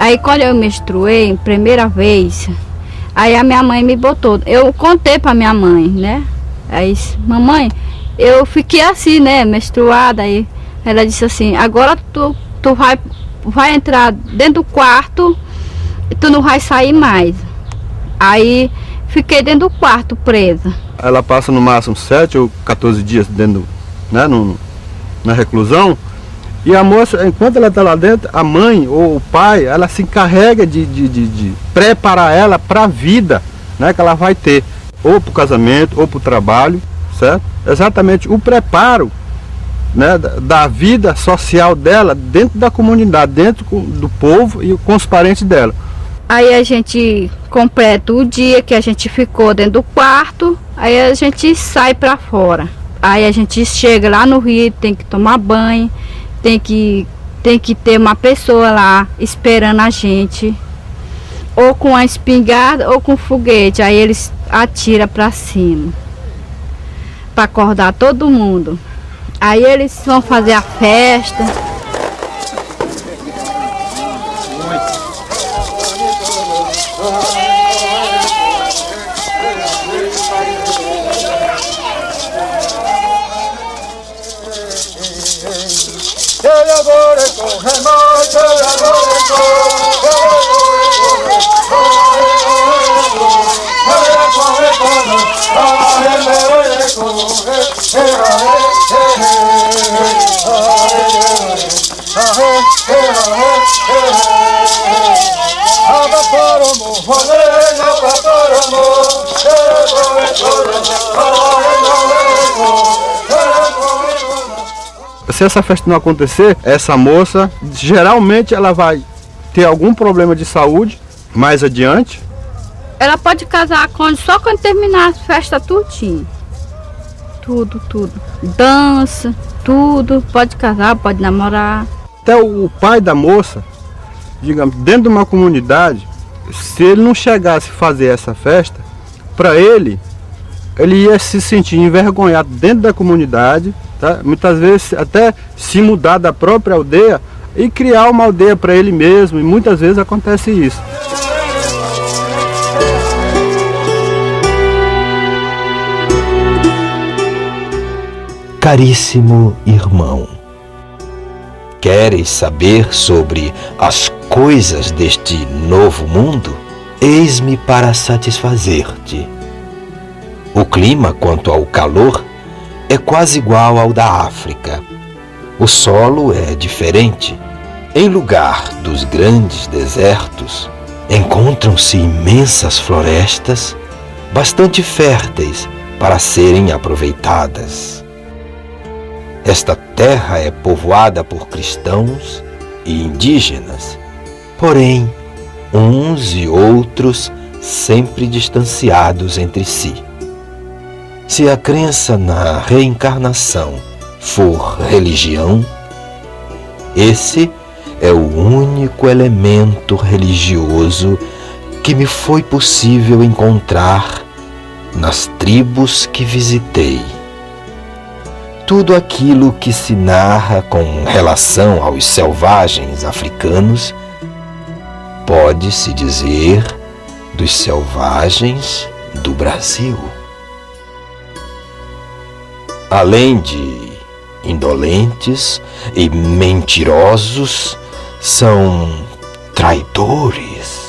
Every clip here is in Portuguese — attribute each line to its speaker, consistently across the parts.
Speaker 1: Aí quando eu menstruei, primeira vez, aí a minha mãe me botou. Eu contei pra minha mãe, né? Aí, mamãe, eu fiquei assim, né? Menstruada. Aí ela disse assim, agora tu vai entrar dentro do quarto e tu não vai sair mais. Aí fiquei dentro do quarto presa.
Speaker 2: Ela passa no máximo 7 ou 14 dias dentro, né, na reclusão. E a moça, enquanto ela está lá dentro, a mãe ou o pai, ela se encarrega de preparar ela para a vida, né, que ela vai ter, ou para o casamento, ou para o trabalho, certo? Exatamente o preparo, né, da vida social dela dentro da comunidade, dentro do povo e com os parentes dela.
Speaker 1: Aí a gente completa o dia que a gente ficou dentro do quarto, aí a gente sai para fora. Aí a gente chega lá no rio, tem que tomar banho, tem que ter uma pessoa lá esperando a gente, ou com a espingarda ou com foguete. Aí eles atiram para cima para acordar todo mundo. Aí eles vão fazer a festa.
Speaker 2: Se essa festa não acontecer, essa moça geralmente ela vai ter algum problema de saúde mais adiante.
Speaker 1: Ela pode casar só quando terminar a festa tudinho. Tudo. Dança, tudo. Pode casar, pode namorar.
Speaker 2: Até o pai da moça, digamos, dentro de uma comunidade, se ele não chegasse a fazer essa festa, para ele ia se sentir envergonhado dentro da comunidade, tá? Muitas vezes até se mudar da própria aldeia e criar uma aldeia para ele mesmo, e muitas vezes acontece isso.
Speaker 3: Caríssimo irmão, queres saber sobre as coisas deste novo mundo? Eis-me para satisfazer-te. O clima, quanto ao calor, é quase igual ao da África. O solo é diferente. Em lugar dos grandes desertos, encontram-se imensas florestas, bastante férteis para serem aproveitadas. Esta terra é povoada por cristãos e indígenas, porém, uns e outros sempre distanciados entre si. Se a crença na reencarnação for religião, esse é o único elemento religioso que me foi possível encontrar nas tribos que visitei. Tudo aquilo que se narra com relação aos selvagens africanos pode-se dizer dos selvagens do Brasil. Além de indolentes e mentirosos, são traidores.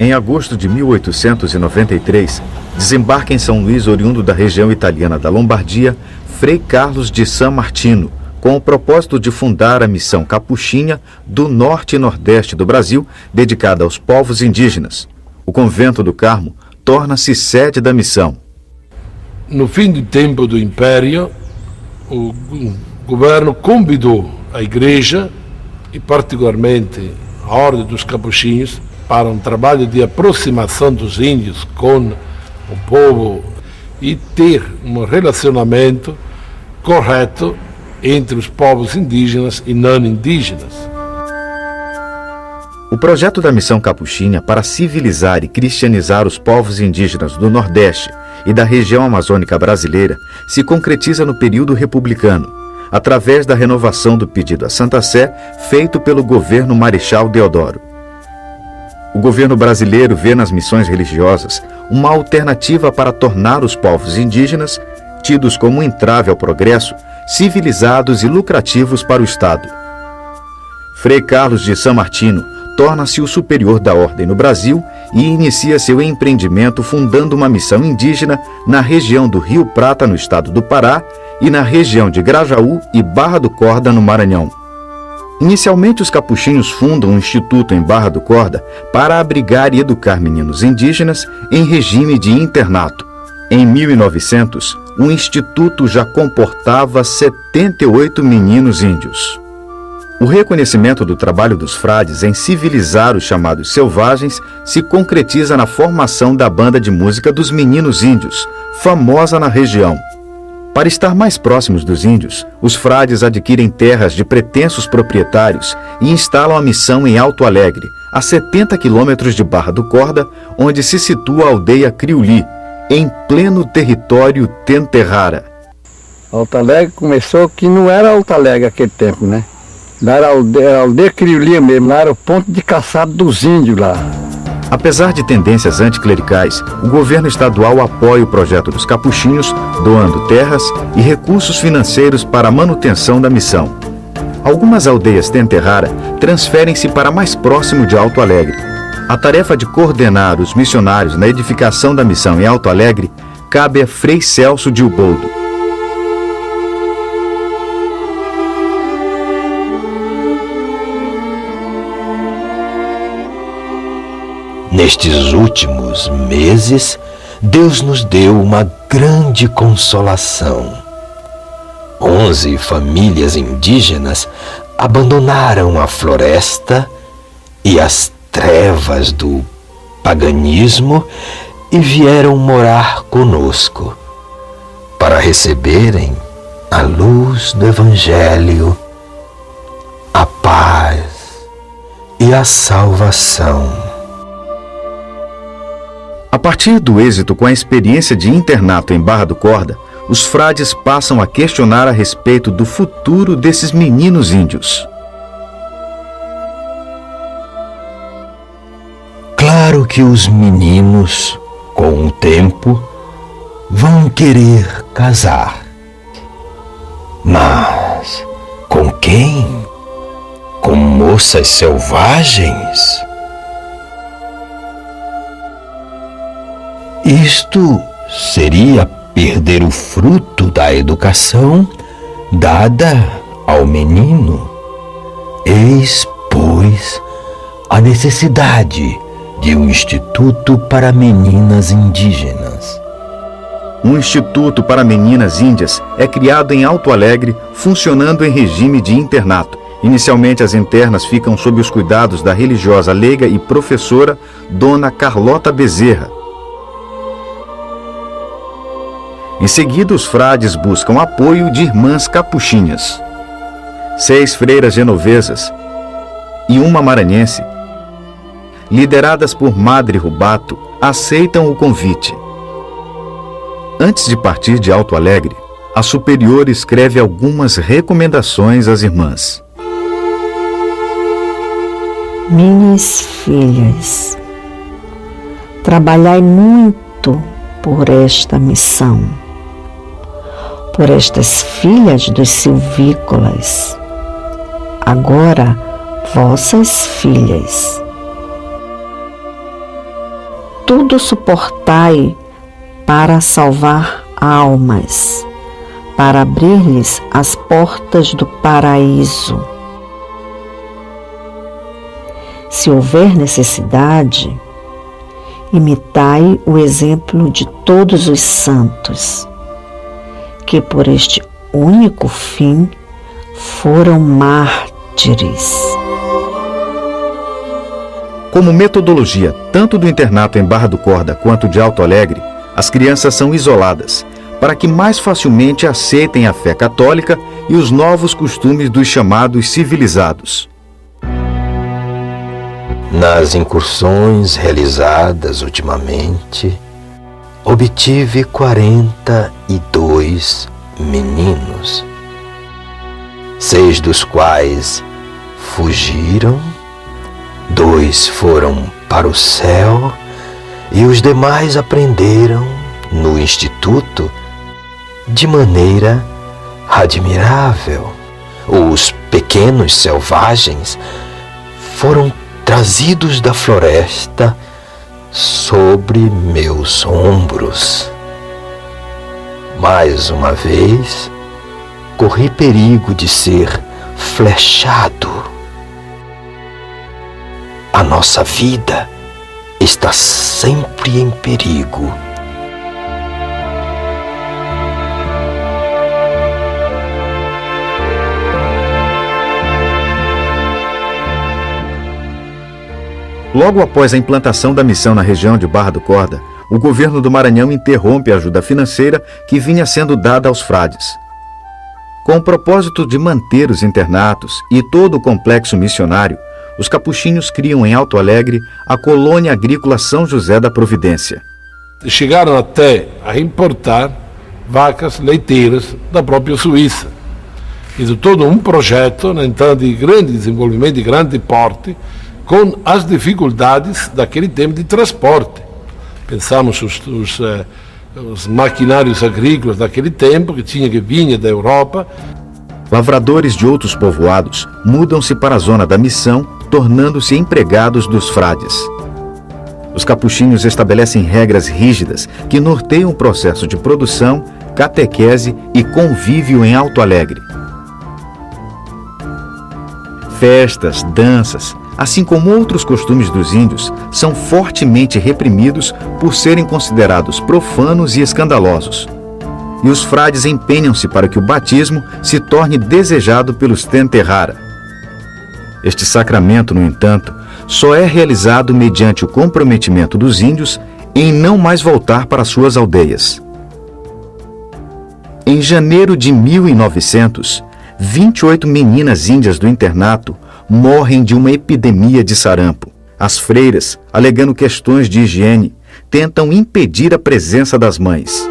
Speaker 4: Em agosto de 1893, desembarca em São Luís, oriundo da região italiana da Lombardia, Frei Carlos de San Martino, com o propósito de fundar a missão capuchinha do norte e nordeste do Brasil, dedicada aos povos indígenas. O convento do Carmo torna-se sede da missão.
Speaker 5: No fim do tempo do Império, o governo convidou a igreja, e particularmente a Ordem dos Capuchinhos, para um trabalho de aproximação dos índios com o povo e ter um relacionamento correto entre os povos indígenas e não indígenas.
Speaker 4: O projeto da missão capuchinha para civilizar e cristianizar os povos indígenas do Nordeste e da região amazônica brasileira se concretiza no período republicano, através da renovação do pedido à Santa Sé feito pelo governo Marechal Deodoro. O governo brasileiro vê nas missões religiosas uma alternativa para tornar os povos indígenas, tidos como um entrave ao progresso, civilizados e lucrativos para o Estado. Frei Carlos de San Martino torna-se o superior da ordem no Brasil e inicia seu empreendimento fundando uma missão indígena na região do Rio Prata, no estado do Pará, e na região de Grajaú e Barra do Corda, no Maranhão. Inicialmente, os capuchinhos fundam um instituto em Barra do Corda para abrigar e educar meninos indígenas em regime de internato. Em 1900, o instituto já comportava 78 meninos índios. O reconhecimento do trabalho dos frades em civilizar os chamados selvagens se concretiza na formação da banda de música dos Meninos Índios, famosa na região. Para estar mais próximos dos índios, os frades adquirem terras de pretensos proprietários e instalam a missão em Alto Alegre, a 70 quilômetros de Barra do Corda, onde se situa a aldeia Criuli, em pleno território Tenterrara.
Speaker 2: Alto Alegre começou que não era Alto Alegre naquele tempo, né? Lá era a aldeia Criuli mesmo, lá era o ponto de caçada dos índios lá.
Speaker 4: Apesar de tendências anticlericais, o governo estadual apoia o projeto dos capuchinhos, doando terras e recursos financeiros para a manutenção da missão. Algumas aldeias Tenterrara transferem-se para mais próximo de Alto Alegre. A tarefa de coordenar os missionários na edificação da missão em Alto Alegre cabe a Frei Celso de Uboldo.
Speaker 3: Nestes últimos meses, Deus nos deu uma grande consolação. 11 famílias indígenas abandonaram a floresta e as trevas do paganismo e vieram morar conosco para receberem a luz do Evangelho, a paz e a salvação.
Speaker 4: A partir do êxito com a experiência de internato em Barra do Corda, os frades passam a questionar a respeito do futuro desses meninos índios.
Speaker 3: Claro que os meninos, com o tempo, vão querer casar. Mas com quem? Com moças selvagens? Isto seria perder o fruto da educação dada ao menino. Eis, pois, a necessidade de um instituto para meninas indígenas.
Speaker 4: Um instituto para meninas índias é criado em Alto Alegre, funcionando em regime de internato. Inicialmente, as internas ficam sob os cuidados da religiosa leiga e professora Dona Carlota Bezerra. Em seguida, os frades buscam apoio de irmãs capuchinhas. 6 freiras genovesas e uma maranhense, lideradas por Madre Rubato, aceitam o convite. Antes de partir de Alto Alegre, a superior escreve algumas recomendações às irmãs.
Speaker 6: Minhas filhas, trabalhai muito por esta missão, por estas filhas dos silvícolas, agora vossas filhas. tudo suportai para salvar almas, para abrir-lhes as portas do paraíso. Se houver necessidade, imitai o exemplo de todos os santos, que por este único fim foram mártires.
Speaker 4: Como metodologia tanto do internato em Barra do Corda quanto de Alto Alegre, as crianças são isoladas, para que mais facilmente aceitem a fé católica e os novos costumes dos chamados civilizados.
Speaker 3: Nas incursões realizadas ultimamente, obtive 42 meninos, 6 dos quais fugiram, 2 foram para o céu e os demais aprenderam no instituto de maneira admirável. Os pequenos selvagens foram trazidos da floresta sobre meus ombros. Mais uma vez, corri perigo de ser flechado. A nossa vida está sempre em perigo.
Speaker 4: Logo após a implantação da missão na região de Barra do Corda, o governo do Maranhão interrompe a ajuda financeira que vinha sendo dada aos frades. Com o propósito de manter os internatos e todo o complexo missionário, os capuchinhos criam em Alto Alegre a colônia agrícola São José da Providência.
Speaker 5: Chegaram até a importar vacas leiteiras da própria Suíça. E de todo um projeto, então, de grande desenvolvimento, de grande porte, com as dificuldades daquele tempo de transporte. Pensamos os maquinários agrícolas daquele tempo, que vinha da Europa.
Speaker 4: Lavradores de outros povoados mudam-se para a zona da missão, tornando-se empregados dos frades. Os capuchinhos estabelecem regras rígidas que norteiam o processo de produção, catequese e convívio em Alto Alegre. Festas, danças, assim como outros costumes dos índios, são fortemente reprimidos por serem considerados profanos e escandalosos. E os frades empenham-se para que o batismo se torne desejado pelos Tenterrara. Este sacramento, no entanto, só é realizado mediante o comprometimento dos índios em não mais voltar para suas aldeias. Em janeiro de 1900, 28 meninas índias do internato morrem de uma epidemia de sarampo. As freiras, alegando questões de higiene, tentam impedir a presença das mães.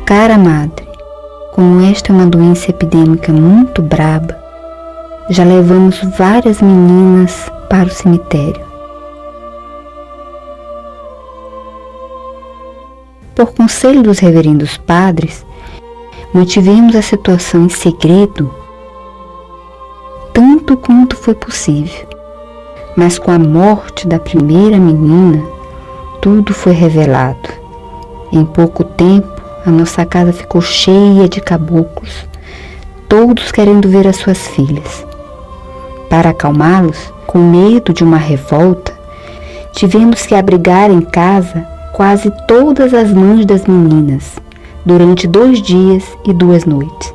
Speaker 7: Cara madre, como esta é uma doença epidêmica muito braba, já levamos várias meninas para o cemitério. Por conselho dos reverendos padres, mantivemos a situação em segredo tanto quanto foi possível. Mas com a morte da primeira menina, tudo foi revelado. Em pouco tempo, a nossa casa ficou cheia de caboclos, todos querendo ver as suas filhas. Para acalmá-los, com medo de uma revolta, tivemos que abrigar em casa quase todas as mães das meninas, durante 2 dias e 2 noites.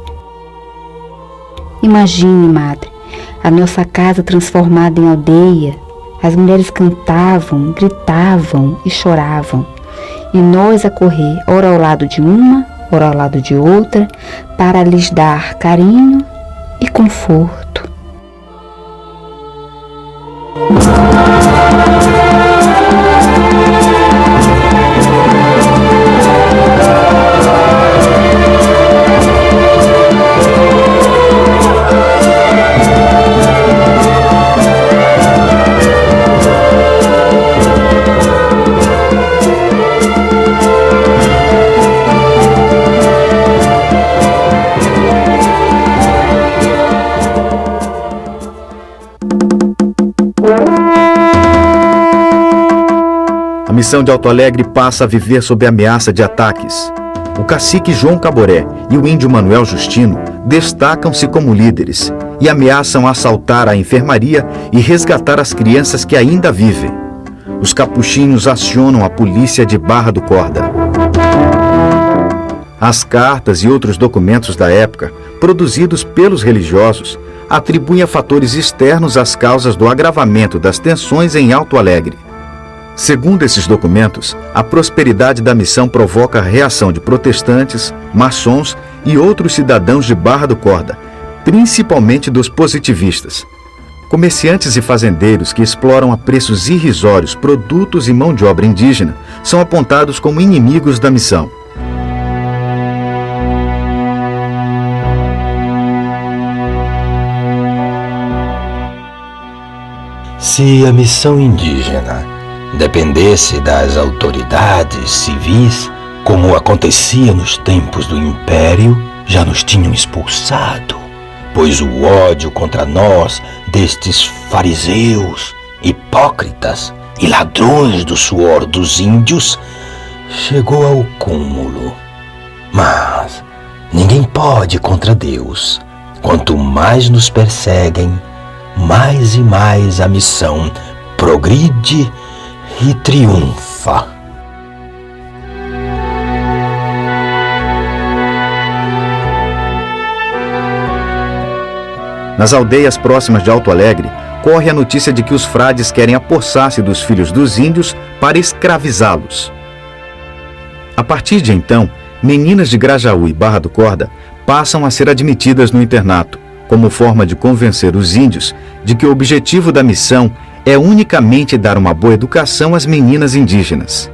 Speaker 7: Imagine, madre, a nossa casa transformada em aldeia. As mulheres cantavam, gritavam e choravam, e nós a correr, ora ao lado de uma, ora ao lado de outra, para lhes dar carinho e conforto.
Speaker 4: missão de Alto Alegre passa a viver sob ameaça de ataques. O cacique João Caboré e o índio Manuel Justino destacam-se como líderes e ameaçam assaltar a enfermaria e resgatar as crianças que ainda vivem. Os capuchinhos acionam a polícia de Barra do Corda. As cartas e outros documentos da época, produzidos pelos religiosos, atribuem a fatores externos as causas do agravamento das tensões em Alto Alegre. Segundo esses documentos, a prosperidade da missão provoca a reação de protestantes, maçons e outros cidadãos de Barra do Corda, principalmente dos positivistas. Comerciantes e fazendeiros que exploram a preços irrisórios produtos e mão de obra indígena são apontados como inimigos da missão.
Speaker 3: Se a missão indígena dependesse das autoridades civis, como acontecia nos tempos do Império, já nos tinham expulsado, pois o ódio contra nós destes fariseus, hipócritas e ladrões do suor dos índios chegou ao cúmulo. Mas ninguém pode contra Deus. Quanto mais nos perseguem, mais e mais a missão progride e triunfa.
Speaker 4: Nas aldeias próximas de Alto Alegre, corre a notícia de que os frades querem apossar-se dos filhos dos índios para escravizá-los. A partir de então, meninas de Grajaú e Barra do Corda passam a ser admitidas no internato, como forma de convencer os índios de que o objetivo da missão é unicamente dar uma boa educação às meninas indígenas.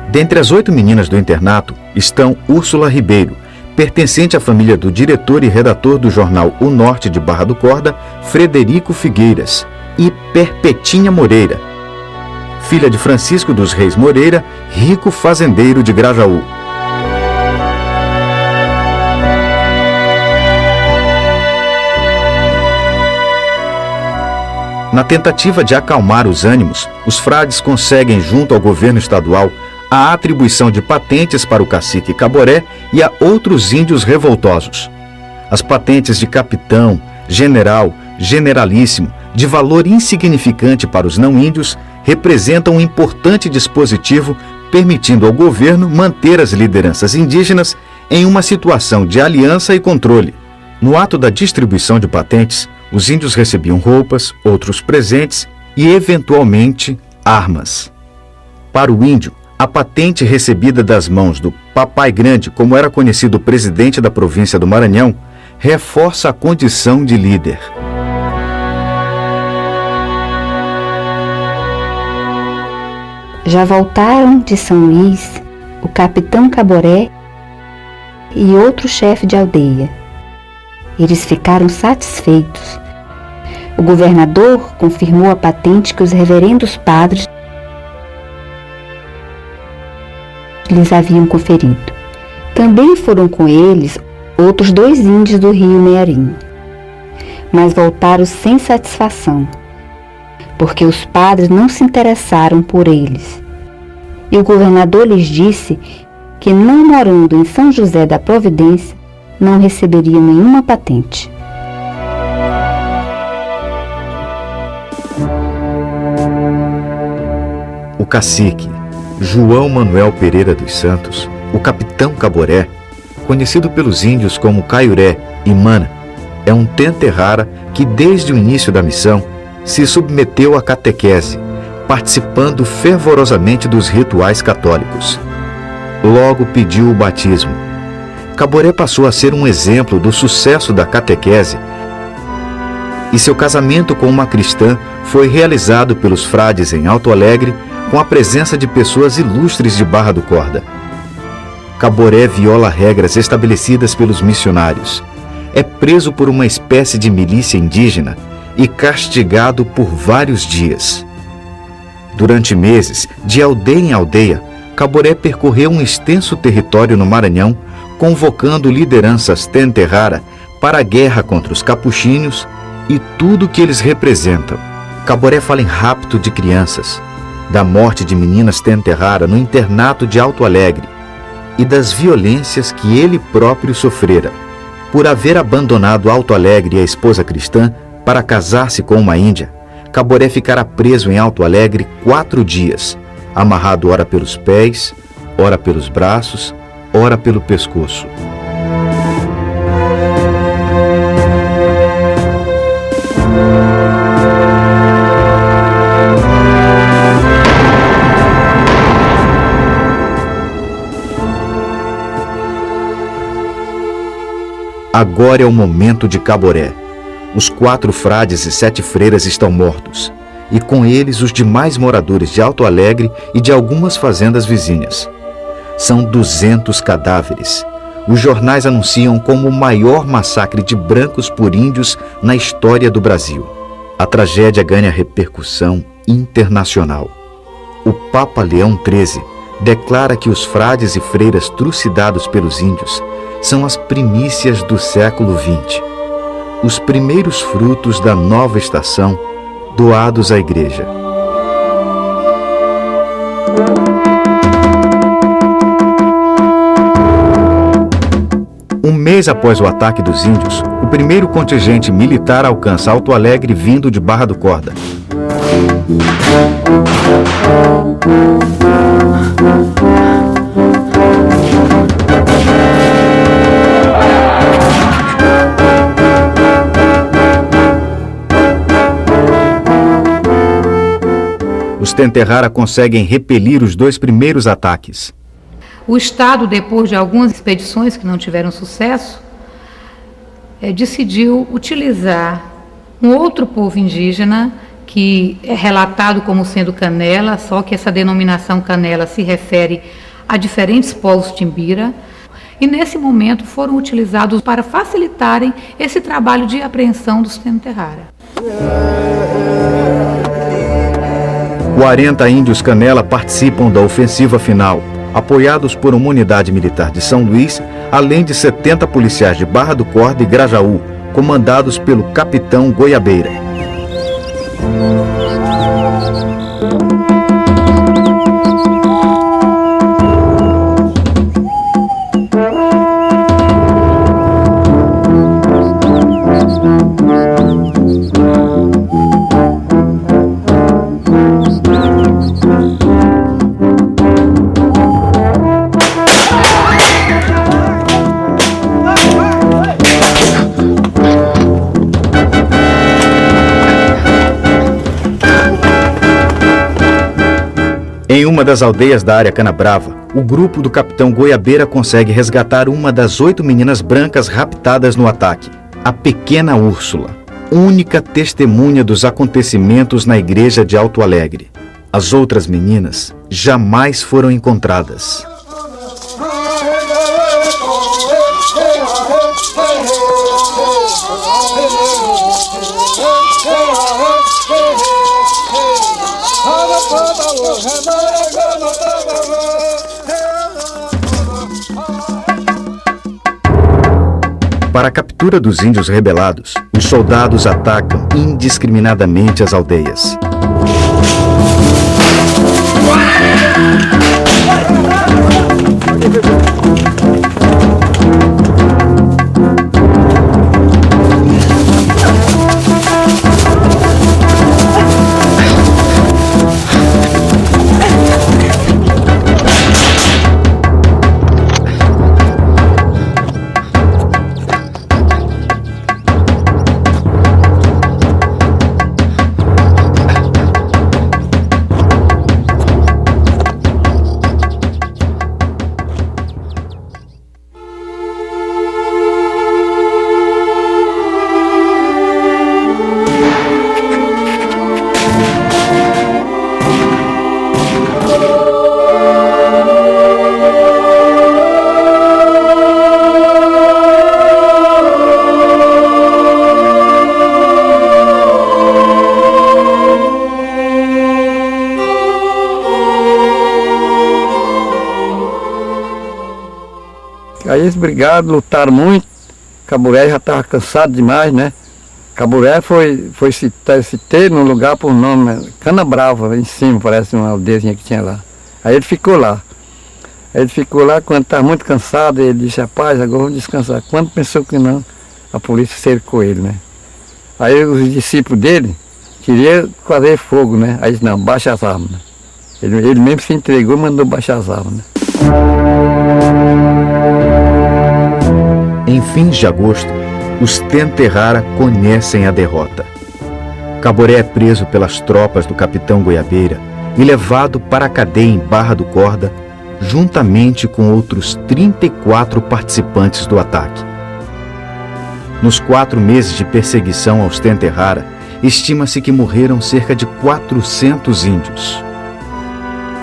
Speaker 4: Dentre as 8 meninas do internato estão Úrsula Ribeiro, pertencente à família do diretor e redator do jornal O Norte de Barra do Corda, Frederico Figueiras, e Perpetinha Moreira, filha de Francisco dos Reis Moreira, rico fazendeiro de Grajaú. Na tentativa de acalmar os ânimos, os frades conseguem, junto ao governo estadual, a atribuição de patentes para o cacique Caboré e a outros índios revoltosos. As patentes de capitão, general, generalíssimo, de valor insignificante para os não-índios, representam um importante dispositivo permitindo ao governo manter as lideranças indígenas em uma situação de aliança e controle. No ato da distribuição de patentes, os índios recebiam roupas, outros presentes e, eventualmente, armas. Para o índio, a patente recebida das mãos do Papai Grande, como era conhecido o presidente da província do Maranhão, reforça a condição de líder.
Speaker 7: Já voltaram de São Luís o capitão Caboré e outro chefe de aldeia. Eles ficaram satisfeitos. O governador confirmou a patente que os reverendos padres lhes haviam conferido. Também foram com eles outros 2 índios do rio Mearim, mas voltaram sem satisfação, porque os padres não se interessaram por eles. E o governador lhes disse que, não morando em São José da Providência, não receberiam nenhuma patente.
Speaker 4: O cacique João Manuel Pereira dos Santos, o capitão Caboré, conhecido pelos índios como Caiuré e Mana, é um tenterrara que desde o início da missão se submeteu à catequese, participando fervorosamente dos rituais católicos. Logo pediu o batismo. Caboré passou a ser um exemplo do sucesso da catequese e seu casamento com uma cristã foi realizado pelos frades em Alto Alegre com a presença de pessoas ilustres de Barra do Corda. Caboré viola regras estabelecidas pelos missionários. É preso por uma espécie de milícia indígena e castigado por vários dias. Durante meses, de aldeia em aldeia, Caboré percorreu um extenso território no Maranhão, convocando lideranças tenterrara para a guerra contra os capuchinhos e tudo o que eles representam. Caboré fala em rapto de crianças, da morte de meninas Tenterrara no internato de Alto Alegre e das violências que ele próprio sofrera. Por haver abandonado Alto Alegre e a esposa cristã para casar-se com uma índia, Caboré ficará preso em Alto Alegre 4 dias, amarrado ora pelos pés, ora pelos braços, ora pelo pescoço. Agora é o momento de Caboré. Os 4 frades e 7 freiras estão mortos, e com eles os demais moradores de Alto Alegre e de algumas fazendas vizinhas. São 200 cadáveres. Os jornais anunciam como o maior massacre de brancos por índios na história do Brasil. A tragédia ganha repercussão internacional. O Papa Leão XIII declara que os frades e freiras trucidados pelos índios são as primícias do século XX, os primeiros frutos da nova estação doados à Igreja. Um mês após o ataque dos índios, o primeiro contingente militar alcança Alto Alegre vindo de Barra do Corda. Os Tenterrara conseguem repelir os 2 primeiros ataques.
Speaker 8: O Estado, depois de algumas expedições que não tiveram sucesso, decidiu utilizar um outro povo indígena que é relatado como sendo Canela, só que essa denominação Canela se refere a diferentes povos timbira, e nesse momento foram utilizados para facilitarem esse trabalho de apreensão dos Tenterrara.
Speaker 4: 40 índios Canela participam da ofensiva final, apoiados por uma unidade militar de São Luís, além de 70 policiais de Barra do Corda e Grajaú, comandados pelo capitão Goiabeira. Em uma das aldeias da área Canabrava, o grupo do capitão Goiabeira consegue resgatar uma das 8 meninas brancas raptadas no ataque, a pequena Úrsula, única testemunha dos acontecimentos na igreja de Alto Alegre. As outras meninas jamais foram encontradas. Para a captura dos índios rebelados, os soldados atacam indiscriminadamente as aldeias.
Speaker 9: Aí eles brigaram, lutaram muito. Caboré já estava cansado demais, né? Caburé foi se ter num lugar por nome Cana Brava, em cima, parece uma aldeiazinha que tinha lá. Aí ele ficou lá. Quando estava muito cansado, ele disse, rapaz, agora vamos descansar. Quando pensou que não, a polícia cercou ele, né? Aí os discípulos dele queriam fazer fogo, né? Aí disse, não, baixa as armas. Né? Ele mesmo se entregou e mandou baixar as armas, né?
Speaker 4: Em fins de agosto, os Tenterrara conhecem a derrota. Caboré é preso pelas tropas do capitão Goiabeira e levado para a cadeia em Barra do Corda, juntamente com outros 34 participantes do ataque. Nos 4 meses de perseguição aos Tenterrara, estima-se que morreram cerca de 400 índios.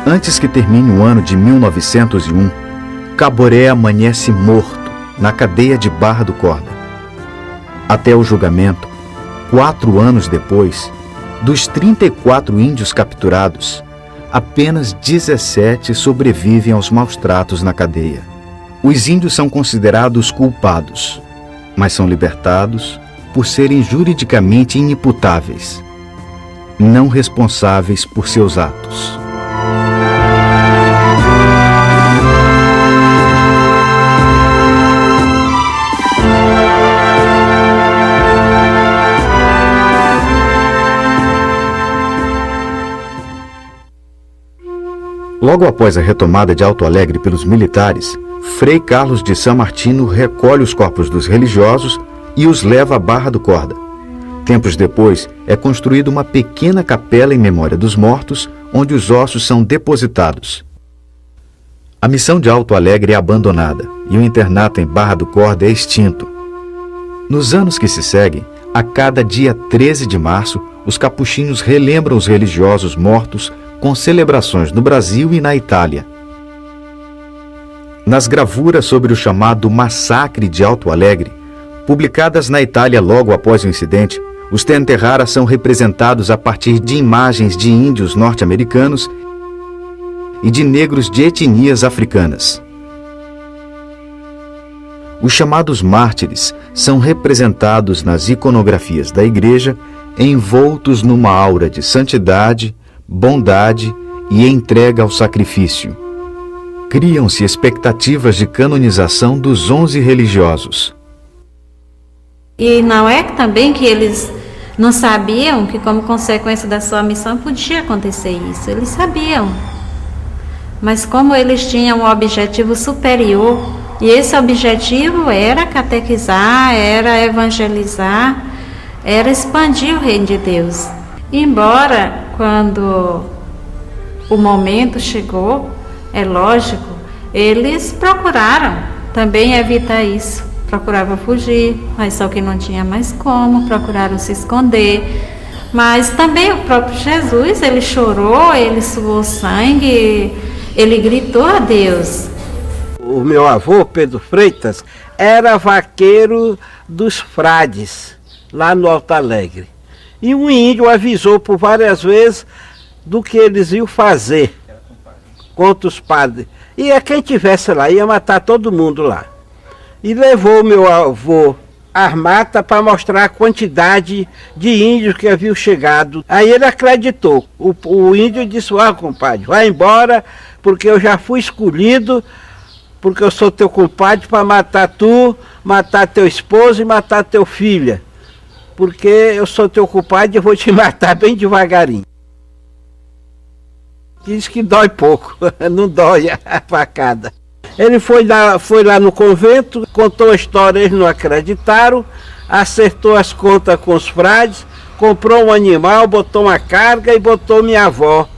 Speaker 4: Antes que termine o ano de 1901, Caboré amanhece morto na cadeia de Barra do Corda. Até o julgamento, 4 anos depois, dos 34 índios capturados, apenas 17 sobrevivem aos maus tratos na cadeia. Os índios são considerados culpados, mas são libertados por serem juridicamente inimputáveis, não responsáveis por seus atos. Logo após a retomada de Alto Alegre pelos militares, Frei Carlos de San Martino recolhe os corpos dos religiosos e os leva à Barra do Corda. Tempos depois, é construída uma pequena capela em memória dos mortos, onde os ossos são depositados. A missão de Alto Alegre é abandonada e o internato em Barra do Corda é extinto. Nos anos que se seguem, a cada dia 13 de março, os capuchinhos relembram os religiosos mortos com celebrações no Brasil e na Itália. Nas gravuras sobre o chamado Massacre de Alto Alegre, publicadas na Itália logo após o incidente, os Tenterrara são representados a partir de imagens de índios norte-americanos e de negros de etnias africanas. Os chamados mártires são representados nas iconografias da igreja envoltos numa aura de santidade, bondade e entrega ao sacrifício. Criam-se expectativas de canonização dos 11 religiosos.
Speaker 10: E não é também que eles não sabiam que, como consequência da sua missão, podia acontecer isso. Eles sabiam. Mas como eles tinham um objetivo superior, e esse objetivo era catequizar, era evangelizar, era expandir o reino de Deus. Embora, quando o momento chegou, é lógico, eles procuraram também evitar isso. Procuravam fugir, mas só que não tinha mais como, procuraram se esconder. Mas também o próprio Jesus, ele chorou, ele suou sangue, ele gritou a Deus.
Speaker 11: O meu avô, Pedro Freitas, era vaqueiro dos frades, lá no Alto Alegre. E um índio avisou por várias vezes do que eles iam fazer contra os padres. E quem tivesse lá ia matar todo mundo lá. E levou meu avô às matas para mostrar a quantidade de índios que haviam chegado. Aí ele acreditou. O índio disse, compadre, vai embora, porque eu já fui escolhido, porque eu sou teu compadre para matar tu, matar teu esposo e matar teu filho. Porque eu sou teu compadre e eu vou te matar bem devagarinho. Diz que dói pouco, não dói a facada. Ele foi lá no convento, contou a história, eles não acreditaram, acertou as contas com os frades, comprou um animal, botou uma carga e botou minha avó,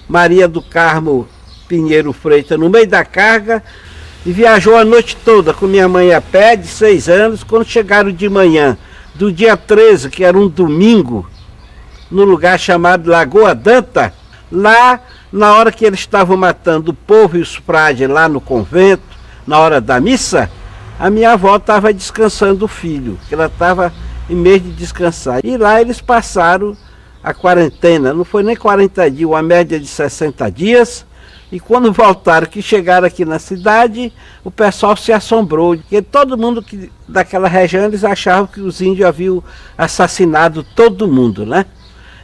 Speaker 11: Maria do Carmo Pinheiro Freitas, no meio da carga, e viajou a noite toda com minha mãe a pé, de 6 anos. Quando chegaram de manhã, do dia 13, que era um domingo, no lugar chamado Lagoa Danta, lá, na hora que eles estavam matando o povo e os frades lá no convento, na hora da missa, a minha avó estava descansando o filho, que ela estava em mês de descansar. E lá eles passaram a quarentena, não foi nem 40 dias, uma média de 60 dias, E quando voltaram, que chegaram aqui na cidade, o pessoal se assombrou, porque todo mundo daquela região, eles achavam que os índios haviam assassinado todo mundo, né?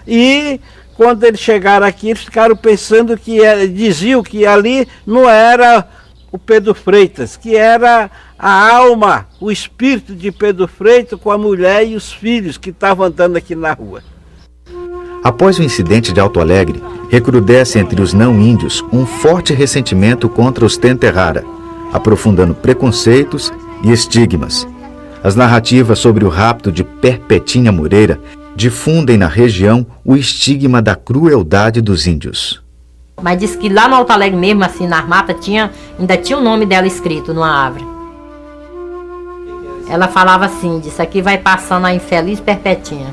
Speaker 11: E quando eles chegaram aqui, eles ficaram pensando diziam que ali não era o Pedro Freitas, que era a alma, o espírito de Pedro Freitas com a mulher e os filhos que estavam andando aqui na rua.
Speaker 4: Após o incidente de Alto Alegre, recrudesce entre os não-índios um forte ressentimento contra os Tenterrara, aprofundando preconceitos e estigmas. As narrativas sobre o rapto de Perpetinha Moreira difundem na região o estigma da crueldade dos índios.
Speaker 12: Mas diz que lá no Alto Alegre mesmo, assim, nas matas, ainda tinha o nome dela escrito numa árvore. Ela falava assim, disso aqui vai passando a infeliz Perpetinha.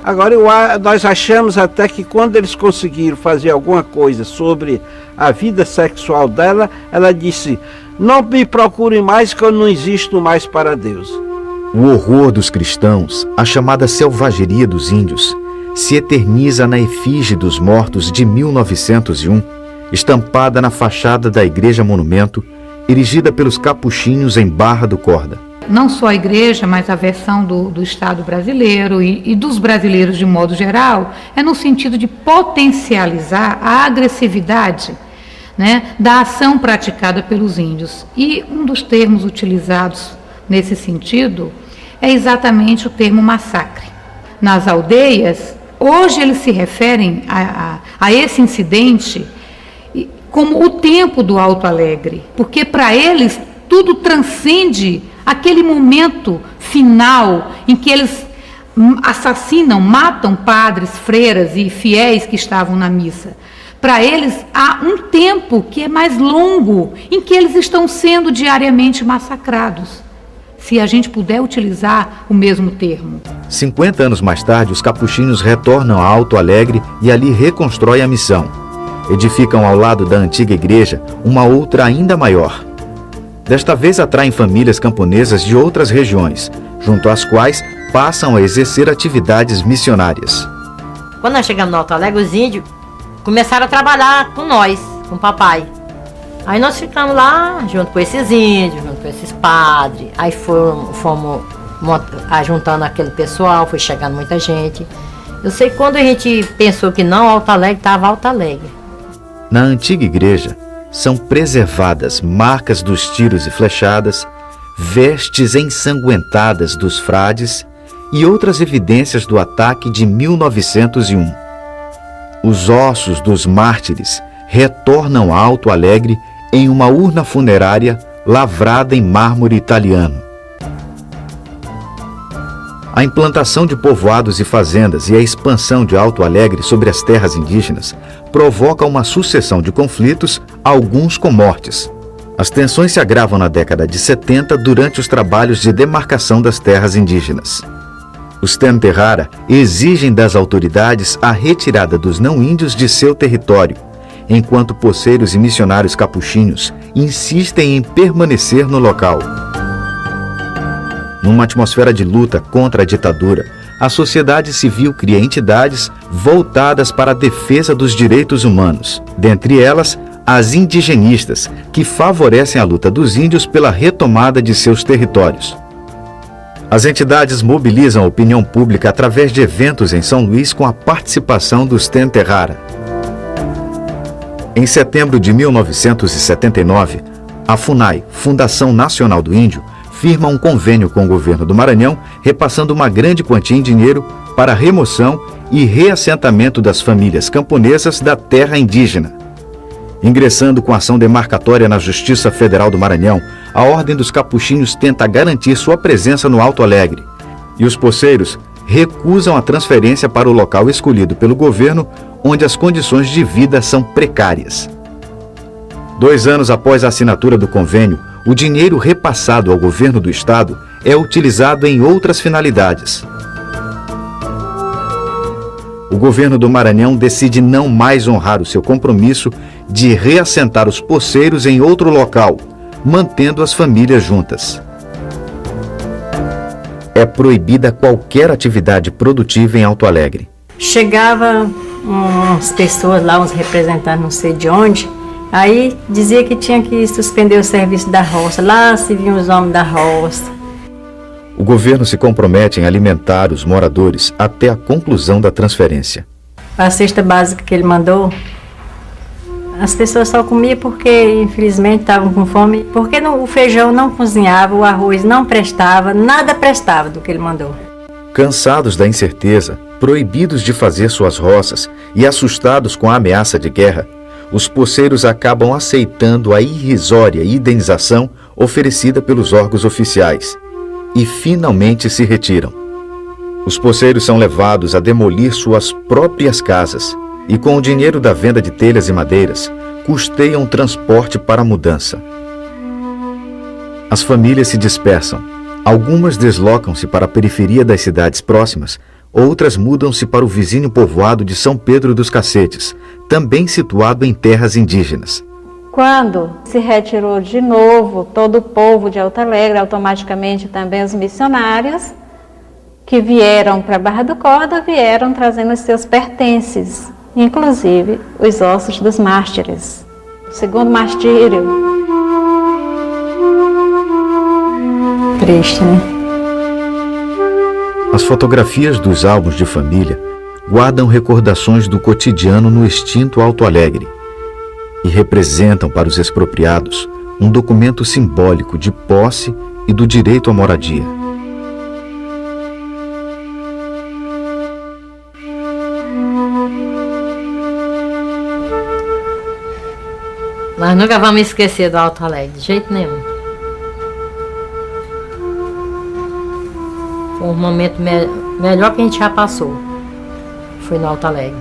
Speaker 11: Agora, nós achamos até que quando eles conseguiram fazer alguma coisa sobre a vida sexual dela, ela disse, não me procurem mais que eu não existo mais para Deus.
Speaker 4: O horror dos cristãos, a chamada selvageria dos índios, se eterniza na efígie dos mortos de 1901, estampada na fachada da Igreja Monumento, erigida pelos capuchinhos em Barra do Corda.
Speaker 8: Não só a igreja, mas a versão do Estado brasileiro e dos brasileiros de modo geral, é no sentido de potencializar a agressividade, né, da ação praticada pelos índios. E um dos termos utilizados nesse sentido é exatamente o termo massacre. Nas aldeias, hoje eles se referem a esse incidente como o tempo do Alto Alegre, porque para eles tudo transcende aquele momento final em que eles assassinam, matam padres, freiras e fiéis que estavam na missa. Para eles há um tempo que é mais longo, em que eles estão sendo diariamente massacrados, se a gente puder utilizar o mesmo termo.
Speaker 4: 50 anos mais tarde, os capuchinhos retornam a Alto Alegre e ali reconstroem a missão. Edificam ao lado da antiga igreja uma outra ainda maior. Desta vez atraem famílias camponesas de outras regiões, junto às quais passam a exercer atividades missionárias.
Speaker 12: Quando nós chegamos no Alto Alegre, os índios começaram a trabalhar com nós, com o papai. Aí nós ficamos lá, junto com esses índios, junto com esses padres. Aí fomos juntando aquele pessoal, foi chegando muita gente. Eu sei que quando a gente pensou que não, Alto Alegre estava Alto Alegre.
Speaker 4: Na antiga igreja, são preservadas marcas dos tiros e flechadas, vestes ensanguentadas dos frades e outras evidências do ataque de 1901. Os ossos dos mártires retornam a Alto Alegre em uma urna funerária lavrada em mármore italiano. A implantação de povoados e fazendas e a expansão de Alto Alegre sobre as terras indígenas provoca uma sucessão de conflitos, alguns com mortes. As tensões se agravam na década de 70 durante os trabalhos de demarcação das terras indígenas. Os Tenterrara exigem das autoridades a retirada dos não-índios de seu território, enquanto poceiros e missionários capuchinhos insistem em permanecer no local. Numa atmosfera de luta contra a ditadura, a sociedade civil cria entidades voltadas para a defesa dos direitos humanos, dentre elas, as indigenistas, que favorecem a luta dos índios pela retomada de seus territórios. As entidades mobilizam a opinião pública através de eventos em São Luís com a participação dos Tenterrara. Em setembro de 1979, a FUNAI, Fundação Nacional do Índio, firma um convênio com o governo do Maranhão, repassando uma grande quantia em dinheiro para a remoção e reassentamento das famílias camponesas da terra indígena. Ingressando com ação demarcatória na Justiça Federal do Maranhão, a Ordem dos Capuchinhos tenta garantir sua presença no Alto Alegre, e os poceiros recusam a transferência para o local escolhido pelo governo, onde as condições de vida são precárias. 2 anos após a assinatura do convênio, o dinheiro repassado ao governo do estado é utilizado em outras finalidades. O governo do Maranhão decide não mais honrar o seu compromisso de reassentar os poceiros em outro local, mantendo as famílias juntas. É proibida qualquer atividade produtiva em Alto Alegre.
Speaker 13: Chegava umas pessoas lá, uns representantes não sei de onde, Aí dizia que tinha que suspender o serviço da roça. Lá se viam os homens da roça.
Speaker 4: O governo se compromete em alimentar os moradores até a conclusão da transferência.
Speaker 13: A cesta básica que ele mandou, as pessoas só comiam porque, infelizmente, estavam com fome. Porque o feijão não cozinhava, o arroz não prestava, nada prestava do que ele mandou.
Speaker 4: Cansados da incerteza, proibidos de fazer suas roças e assustados com a ameaça de guerra, os poceiros acabam aceitando a irrisória indenização oferecida pelos órgãos oficiais e finalmente se retiram. Os poceiros são levados a demolir suas próprias casas e, com o dinheiro da venda de telhas e madeiras, custeiam um transporte para a mudança. As famílias se dispersam. Algumas deslocam-se para a periferia das cidades próximas, outras mudam-se para o vizinho povoado de São Pedro dos Cacetes, também situado em terras indígenas.
Speaker 10: Quando se retirou de novo todo o povo de Alto Alegre, automaticamente também os missionários que vieram para Barra do Corda vieram trazendo os seus pertences, inclusive os ossos dos mártires. O segundo martírio.
Speaker 13: Triste, né?
Speaker 4: As fotografias dos álbuns de família guardam recordações do cotidiano no extinto Alto Alegre e representam para os expropriados um documento simbólico de posse e do direito à moradia.
Speaker 12: Nós nunca vamos esquecer do Alto Alegre, de jeito nenhum. Foi um momento melhor que a gente já passou. Foi no Alto Alegre.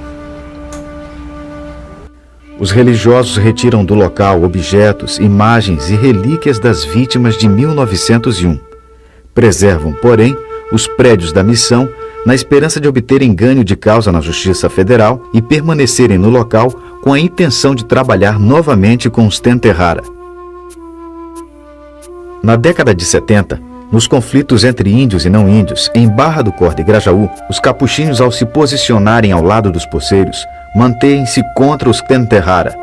Speaker 4: Os religiosos retiram do local objetos, imagens e relíquias das vítimas de 1901. Preservam, porém, os prédios da missão na esperança de obterem ganho de causa na Justiça Federal e permanecerem no local com a intenção de trabalhar novamente com os Tenterrara. Na década de 70, nos conflitos entre índios e não índios, em Barra do Corda e Grajaú, os capuchinhos, ao se posicionarem ao lado dos poceiros, mantêm-se contra os Tenterrara.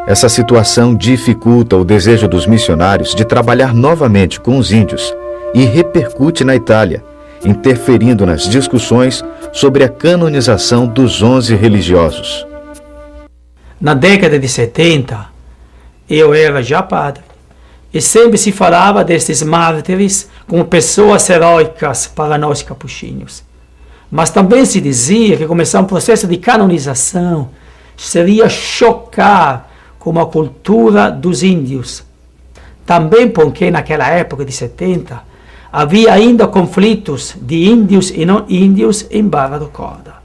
Speaker 4: Essa situação dificulta o desejo dos missionários de trabalhar novamente com os índios e repercute na Itália, interferindo nas discussões sobre a canonização dos 11 religiosos.
Speaker 14: Na década de 70, eu era já padre, e sempre se falava destes mártires como pessoas heróicas para nós capuchinhos. Mas também se dizia que começar um processo de canonização seria chocar com a cultura dos índios. Também porque naquela época de 70 havia ainda conflitos de índios e não índios em Barra do Corda.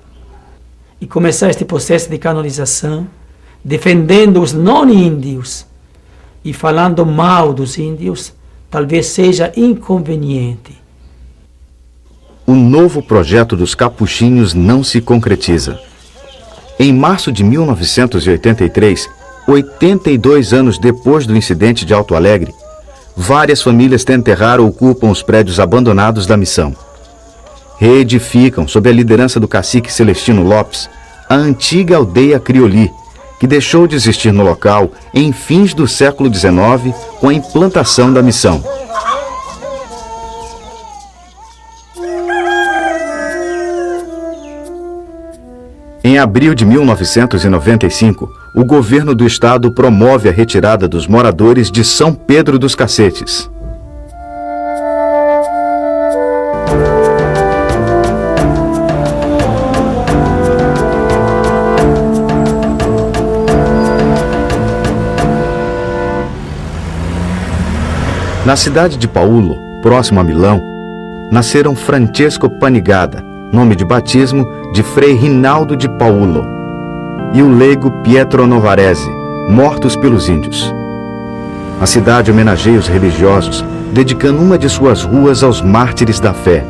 Speaker 14: E começar este processo de canonização defendendo os não índios e falando mal dos índios, talvez seja inconveniente.
Speaker 4: O novo projeto dos capuchinhos não se concretiza. Em março de 1983, 82 anos depois do incidente de Alto Alegre, várias famílias Tenterrara ocupam os prédios abandonados da missão. Reedificam, sob a liderança do cacique Celestino Lopes, a antiga aldeia Crioli, que deixou de existir no local em fins do século XIX com a implantação da missão. Em abril de 1995, o governo do estado promove a retirada dos moradores de São Pedro dos Cacetes. Na cidade de Paulo, próximo a Milão, nasceram Francesco Panigada, nome de batismo de Frei Rinaldo de Paulo, e o leigo Pietro Novarese, mortos pelos índios. A cidade homenageia os religiosos, dedicando uma de suas ruas aos mártires da fé.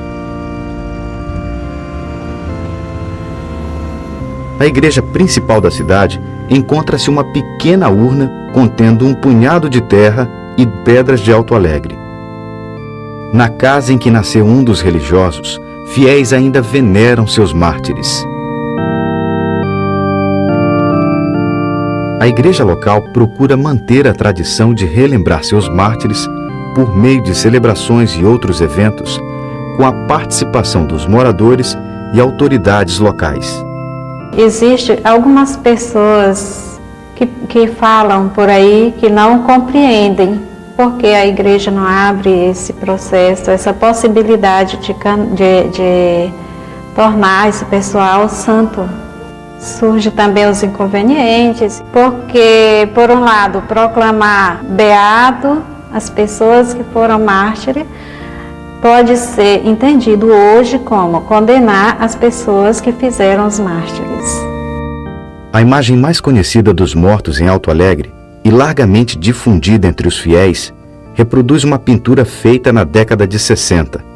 Speaker 4: Na igreja principal da cidade, encontra-se uma pequena urna contendo um punhado de terra e pedras de Alto Alegre. Na casa em que nasceu um dos religiosos, fiéis ainda veneram seus mártires. A igreja local procura manter a tradição de relembrar seus mártires por meio de celebrações e outros eventos, com a participação dos moradores e autoridades locais.
Speaker 10: Existem algumas pessoas que falam por aí que não compreendem porque a igreja não abre esse processo, essa possibilidade de tornar esse pessoal santo. Surge também os inconvenientes, porque, por um lado, proclamar beato as pessoas que foram mártires pode ser entendido hoje como condenar as pessoas que fizeram os mártires.
Speaker 4: A imagem mais conhecida dos mortos em Alto Alegre e largamente difundida entre os fiéis reproduz uma pintura feita na década de 60.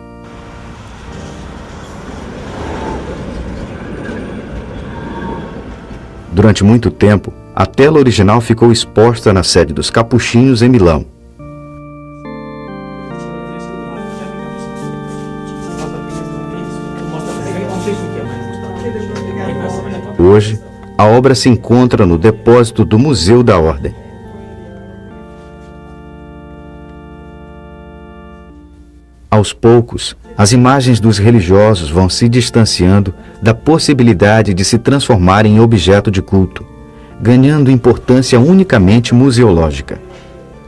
Speaker 4: Durante muito tempo, a tela original ficou exposta na sede dos Capuchinhos em Milão. Hoje, a obra se encontra no depósito do Museu da Ordem. Aos poucos, as imagens dos religiosos vão se distanciando da possibilidade de se transformarem em objeto de culto, ganhando importância unicamente museológica.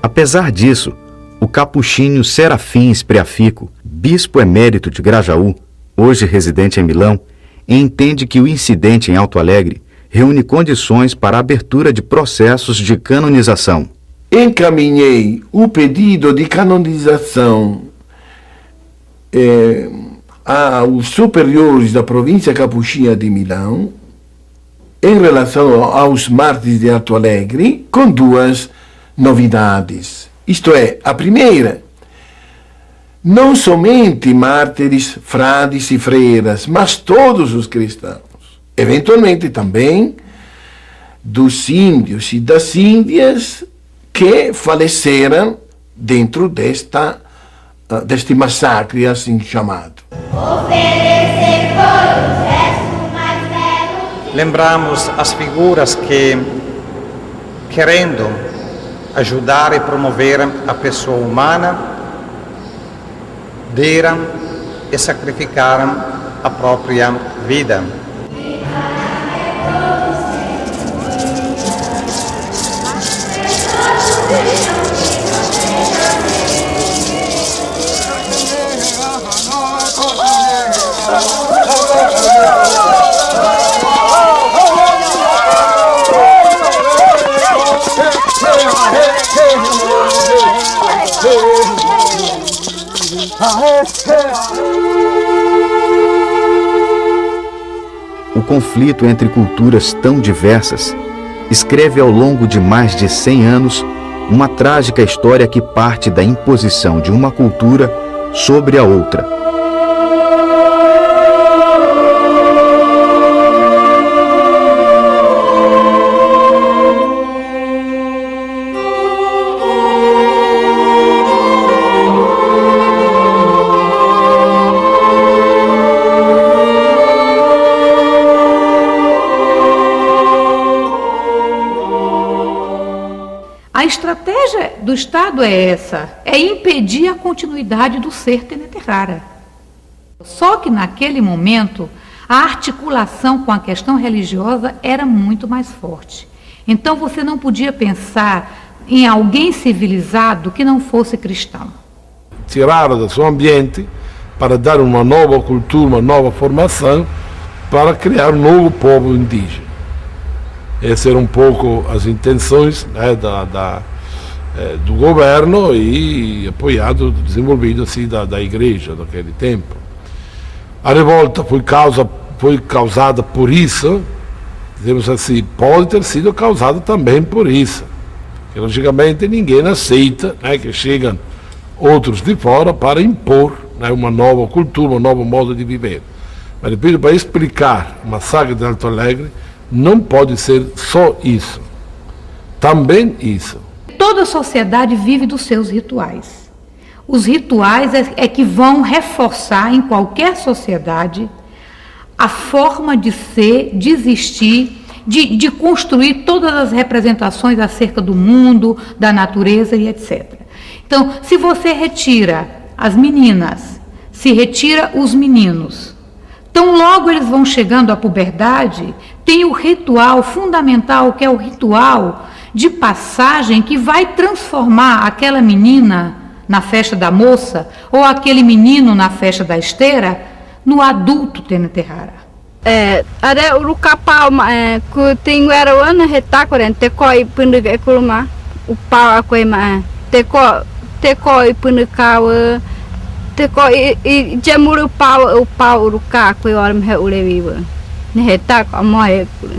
Speaker 4: Apesar disso, o capuchinho Serafim Spreafico, bispo emérito de Grajaú, hoje residente em Milão, entende que o incidente em Alto Alegre reúne condições para a abertura de processos de canonização.
Speaker 5: Encaminhei o pedido de canonização aos superiores da província capuchinha de Milão em relação aos mártires de Alto Alegre com duas novidades. Isto é, a primeira, não somente mártires, frades e freiras, mas todos os cristãos. Eventualmente também dos índios e das índias que faleceram dentro deste massacre assim chamado.
Speaker 15: Lembramos as figuras que, querendo ajudar e promover a pessoa humana, deram e sacrificaram a própria vida.
Speaker 4: O conflito entre culturas tão diversas escreve ao longo de mais de 100 anos uma trágica história que parte da imposição de uma cultura sobre a outra.
Speaker 8: A estratégia do Estado é essa, é impedir a continuidade do ser Teneterrara. Só que naquele momento, a articulação com a questão religiosa era muito mais forte. Então você não podia pensar em alguém civilizado que não fosse cristão.
Speaker 5: Tiraram do seu ambiente para dar uma nova cultura, uma nova formação, para criar um novo povo indígena. Essas eram um pouco as intenções, né, do governo e apoiado, desenvolvido assim, da igreja naquele tempo. A revolta foi causada por isso, dizemos assim, pode ter sido causada também por isso. Porque, logicamente, ninguém aceita, né, que chegam outros de fora para impor, né, uma nova cultura, um novo modo de viver. Mas, repito, para explicar o massacre de Alto Alegre, não pode ser só isso, também isso.
Speaker 8: Toda sociedade vive dos seus rituais. Os rituais é que vão reforçar em qualquer sociedade a forma de ser, de existir de construir todas as representações acerca do mundo, da natureza e etc. Então, se você retira as meninas, se retira os meninos, então logo eles vão chegando à puberdade, tem o ritual fundamental, que é o ritual de passagem que vai transformar aquela menina na festa da moça ou aquele menino na festa da esteira no adulto Teneterrara.
Speaker 1: Ada urukapau ku tingu era wana hetakoren tekoi punuk ekulma upau akoi ma tekoi punukau tekoi jamuru pau upau uruka akoi orm he ulewiwa ne hetak amoy ekul.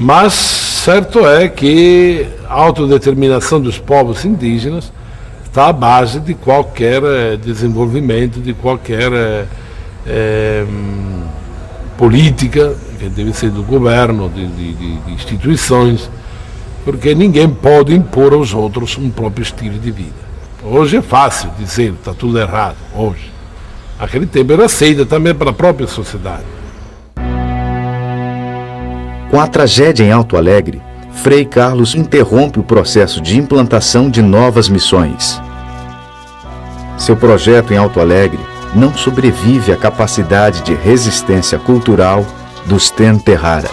Speaker 5: Mas certo é que a autodeterminação dos povos indígenas está à base de qualquer desenvolvimento, de qualquer política, que deve ser do governo, de instituições, porque ninguém pode impor aos outros um próprio estilo de vida. Hoje é fácil dizer está tudo errado, hoje. Aquele tempo era aceita também para a própria sociedade.
Speaker 4: Com a tragédia em Alto Alegre, Frei Carlos interrompe o processo de implantação de novas missões. Seu projeto em Alto Alegre não sobrevive à capacidade de resistência cultural dos Teneterrara.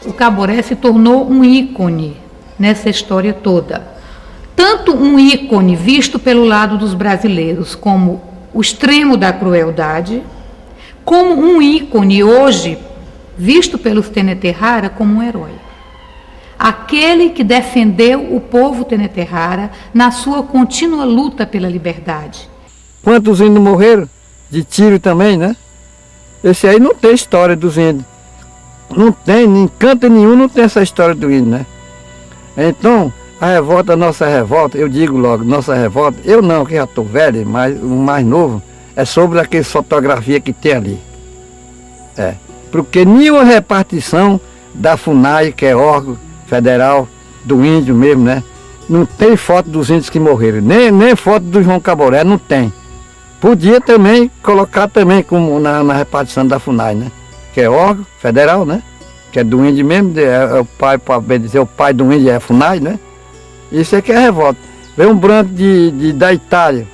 Speaker 8: O Caboré se tornou um ícone nessa história toda. Tanto um ícone visto pelo lado dos brasileiros como o extremo da crueldade, como um ícone hoje visto pelos Teneterrara como um herói. Aquele que defendeu o povo Teneterrara na sua contínua luta pela liberdade.
Speaker 9: Quantos índios morreram? De tiro também, né? Esse aí não tem história dos índios. Não tem, em canto nenhum não tem essa história do índio, né? Então, a revolta, nossa revolta, eu digo logo, nossa revolta, eu não, que já estou velho, mas o mais novo, é sobre aquela fotografia que tem ali. Porque nenhuma repartição da FUNAI, que é órgão federal do índio mesmo, né? Não tem foto dos índios que morreram, nem foto do João Caboré, não tem. Podia também colocar também como na repartição da FUNAI, né? Que é órgão federal, né? Que é do índio mesmo, é o pai, para dizer, o pai do índio é a FUNAI, né? Isso é que é revolta. Vem um branco da Itália,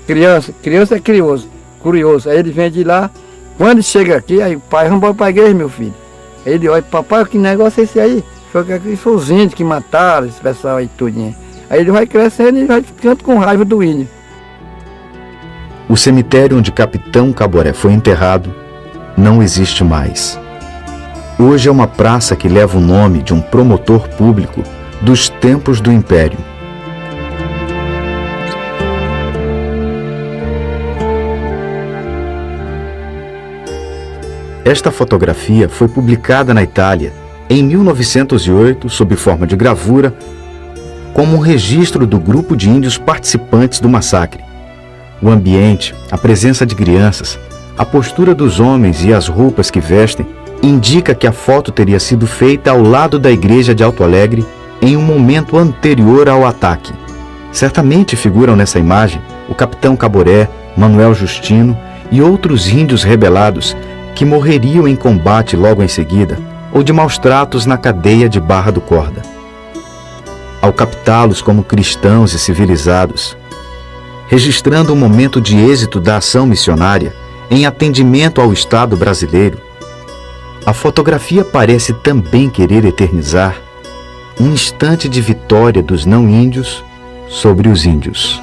Speaker 9: criança é curioso, aí ele vem de lá, quando chega aqui, aí o pai, vamos para a igreja, meu filho. Aí ele olha, papai, que negócio é esse aí? Foi os índios que mataram esse pessoal aí tudinho. Aí ele vai crescendo e vai ficando com raiva do índio.
Speaker 4: O cemitério onde Capitão Caboré foi enterrado não existe mais. Hoje é uma praça que leva o nome de um promotor público dos tempos do Império. Esta fotografia foi publicada na Itália em 1908 sob forma de gravura, como um registro do grupo de índios participantes do massacre. O ambiente, a presença de crianças, a postura dos homens e as roupas que vestem indica que a foto teria sido feita ao lado da igreja de Alto Alegre em um momento anterior ao ataque. Certamente figuram nessa imagem o Capitão Caboré, Manuel Justino e outros índios rebelados que morreriam em combate logo em seguida ou de maus tratos na cadeia de Barra do Corda. Ao captá-los como cristãos e civilizados, registrando um momento de êxito da ação missionária em atendimento ao Estado brasileiro, a fotografia parece também querer eternizar um instante de vitória dos não-índios sobre os índios.